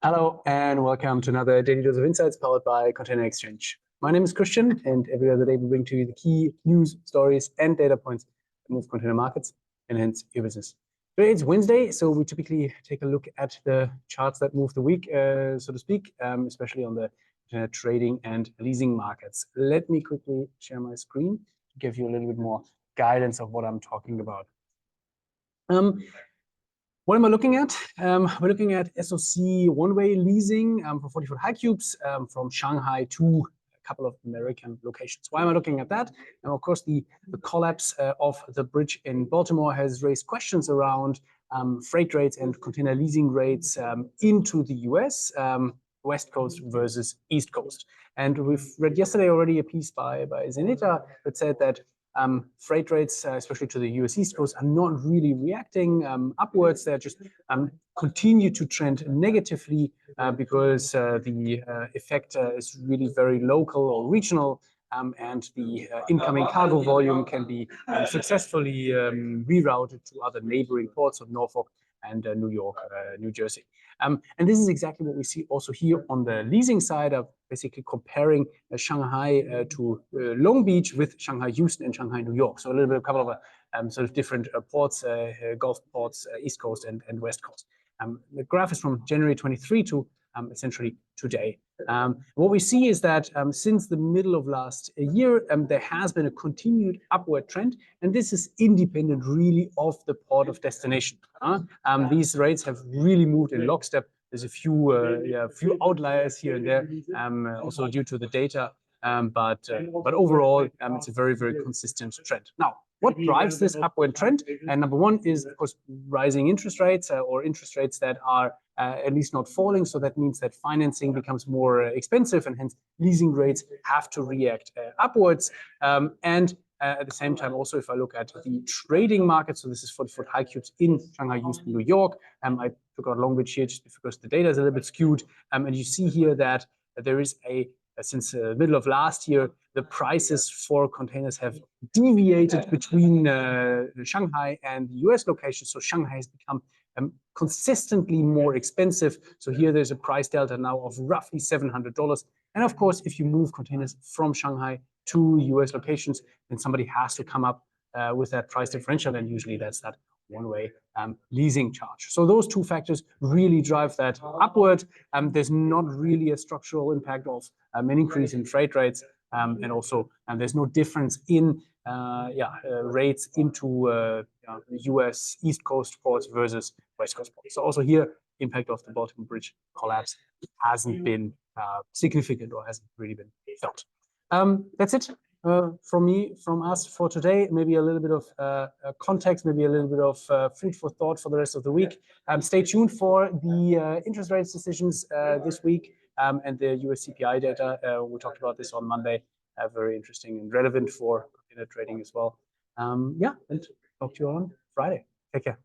Hello and welcome to another Daily Dose of Insights powered by Container xChange. My name is Christian, and every other day we bring to you the key news, stories, and data points that move container markets and hence your business. Today it's Wednesday, so we typically take a look at the charts that move the week, so to speak, especially on the container trading and leasing markets. Let me quickly share my screen to give you a little bit more guidance of what I'm talking about. What am I looking at? We're looking at SOC one-way leasing for 40-foot high cubes from Shanghai to a couple of American locations. Why am I looking at that? And of course, the collapse of the bridge in Baltimore has raised questions around freight rates and container leasing rates into the US, West Coast versus East Coast. And we've read yesterday already a piece by Zenita that said that freight rates, especially to the US East Coast, are not really reacting upwards. They're just continue to trend negatively because the effect is really very local or regional, and the incoming cargo volume can be successfully rerouted to other neighboring ports of Norfolk and New York, New Jersey. And this is exactly what we see also here on the leasing side of basically comparing Shanghai to Long Beach with Shanghai, Houston, and Shanghai, New York. So a little bit, a couple of sort of different ports, Gulf ports, East Coast and West Coast. The graph is from January 23 to essentially today. What we see is that since the middle of last year, there has been a continued upward trend, and this is independent really of the port of destination. These rates have really moved in lockstep. There's a few outliers here and there, also due to the data, but overall, it's a very, very consistent trend. Now, what drives this upward trend? And number one is, of course, rising interest rates or interest rates that are at least not falling. So that means that financing becomes more expensive, and hence leasing rates have to react upwards. And at the same time, also, if I look at the trading market, so this is 40-foot high cubes in Shanghai, Houston, New York. I took out Long Beach here just because the data is a little bit skewed. And you see here that there is since the middle of last year, the prices for containers have deviated between Shanghai and the US location. So Shanghai has become consistently more expensive. So here there's a price delta now of roughly $700. And of course, if you move containers from Shanghai to US locations, then somebody has to come up with that price differential. And usually that's that one-way leasing charge. So those two factors really drive that upward. There's not really a structural impact of an increase in freight rates, and also there's no difference in rates into US East Coast ports versus West Coast ports. So also here, impact of the Baltimore Bridge collapse hasn't been significant or hasn't really been felt. That's it. From us for today. Maybe a little bit of context, maybe a little bit of food for thought for the rest of the week. Stay tuned for the interest rates decisions this week and the US CPI data. We talked about this on Monday. Very interesting and relevant for container trading as well. And talk to you on Friday. Take care.